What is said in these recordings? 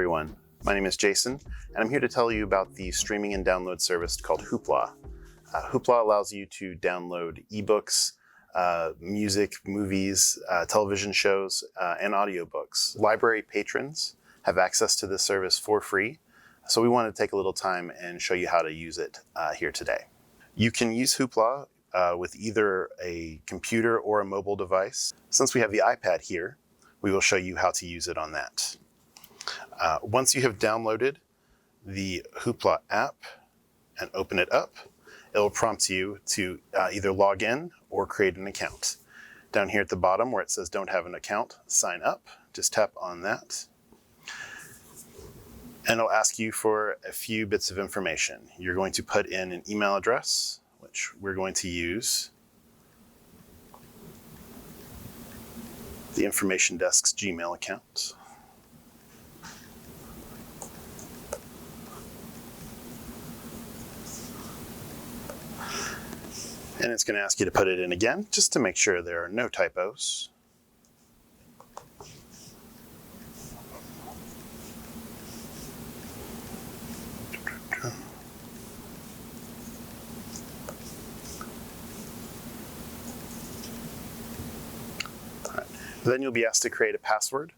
everyone, my name is Jason, and I'm here to tell you about the streaming and download service called Hoopla. Hoopla allows you to download ebooks, music, movies, television shows, and audiobooks. Library patrons have access to this service for free, so we want to take a little time and show you how to use it here today. You can use Hoopla with either a computer or a mobile device. Since we have the iPad here, we will show you how to use it on that. Once you have downloaded the Hoopla app and open it up, it will prompt you to either log in or create an account. Down here at the bottom where it says don't have an account, sign up, just tap on that. And it'll ask you for a few bits of information. You're going to put in an email address, which we're going to use the Information Desk's Gmail account. And it's going to ask you to put it in again, just to make sure there are no typos. Then you'll be asked to create a password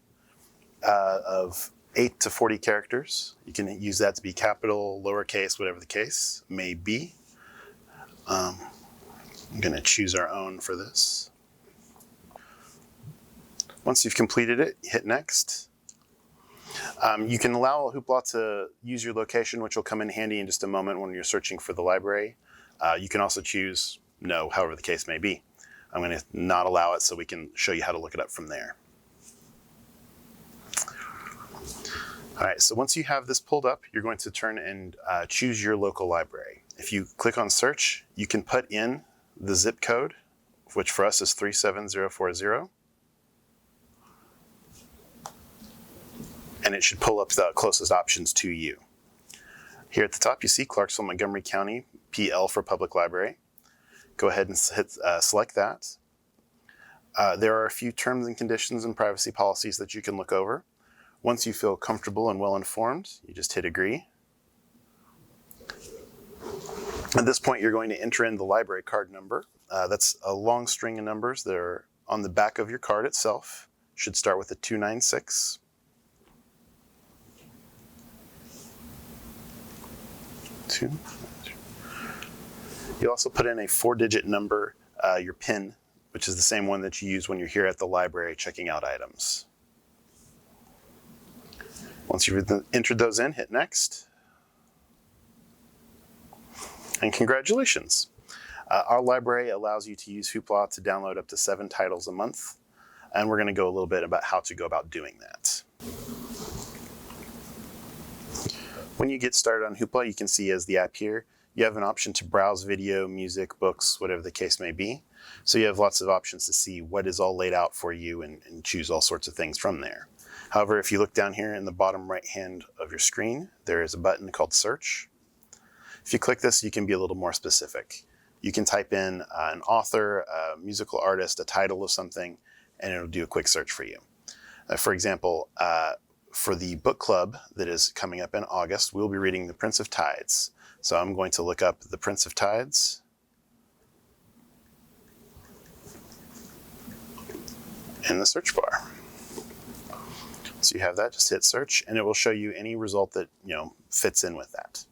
of 8 to 40 characters. You can use that to be capital, lowercase, whatever the case may be. I'm going to choose our own for this. Once you've completed it, hit next. You can allow Hoopla to use your location, which will come in handy in just a moment when you're searching for the library. You can also choose no, however the case may be. I'm going to not allow it so we can show you how to look it up from there. All right, so once you have this pulled up, you're going to turn and choose your local library. If you click on search, you can put in the zip code, which for us is 37040. And it should pull up the closest options to you. Here at the top, you see Clarksville-Montgomery County, PL for Public Library. Go ahead and select that. There are a few terms and conditions and privacy policies that you can look over. Once you feel comfortable and well informed, you just hit agree. At this point, you're going to enter in the library card number. That's a long string of numbers that are on the back of your card itself. Should start with a 296. You also put in a 4-digit number, your PIN, which is the same one that you use when you're here at the library checking out items. Once you've entered those in, hit next. And congratulations. Our library allows you to use Hoopla to download up to 7 titles a month. And we're going to go a little bit about how to go about doing that. When you get started on Hoopla, you can see as the app here, you have an option to browse video, music, books, whatever the case may be. So you have lots of options to see what is all laid out for you and choose all sorts of things from there. However, if you look down here in the bottom right hand of your screen, there is a button called Search. If you click this, you can be a little more specific. You can type in an author, a musical artist, a title of something, and it'll do a quick search for you. For example, for the book club that is coming up in August, we'll be reading The Prince of Tides. So I'm going to look up The Prince of Tides. In the search bar. So you have that, just hit search, and it will show you any result that fits in with that.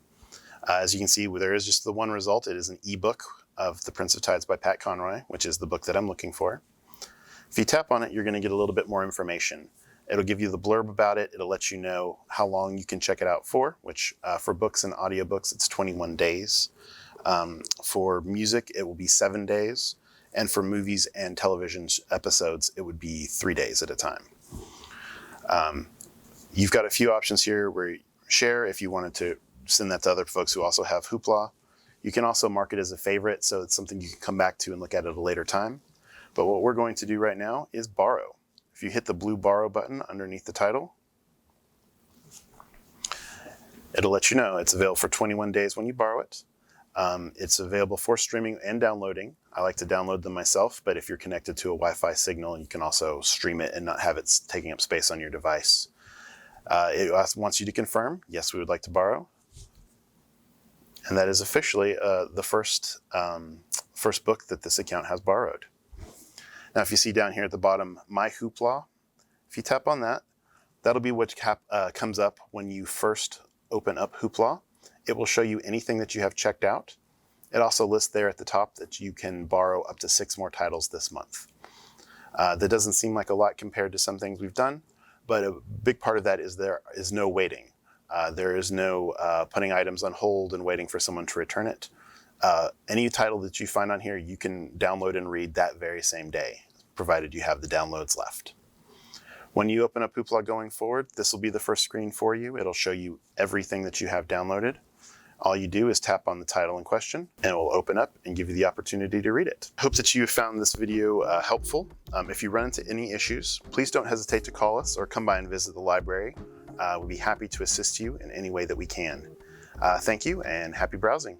As you can see, there is just the one result. It is an ebook of The Prince of Tides by Pat Conroy, which is the book that I'm looking for. If you tap on it, you're going to get a little bit more information. It'll give you the blurb about it. It'll let you know how long you can check it out for, which for books and audiobooks, it's 21 days. For music, it will be 7 days. And for movies and television episodes, it would be 3 days at a time. You've got a few options here where you share if you wanted to send that to other folks who also have Hoopla. You can also mark it as a favorite, so it's something you can come back to and look at a later time. But what we're going to do right now is borrow. If you hit the blue borrow button underneath the title, it'll let you know it's available for 21 days when you borrow it. It's available for streaming and downloading. I like to download them myself, but if you're connected to a Wi-Fi signal, you can also stream it and not have it taking up space on your device. Wants you to confirm, yes, we would like to borrow. And that is officially the first book that this account has borrowed. Now, if you see down here at the bottom, My Hoopla, if you tap on that, that'll be what comes up when you first open up Hoopla. It will show you anything that you have checked out. It also lists there at the top that you can borrow up to 6 more titles this month. That doesn't seem like a lot compared to some things we've done, but a big part of that is there is no waiting. There is no putting items on hold and waiting for someone to return it. Any title that you find on here, you can download and read that very same day, provided you have the downloads left. When you open up Hoopla going forward, this will be the first screen for you. It'll show you everything that you have downloaded. All you do is tap on the title in question, and it will open up and give you the opportunity to read it. I hope that you found this video helpful. If you run into any issues, please don't hesitate to call us or come by and visit the library. We'd be happy to assist you in any way that we can. Thank you, and happy browsing.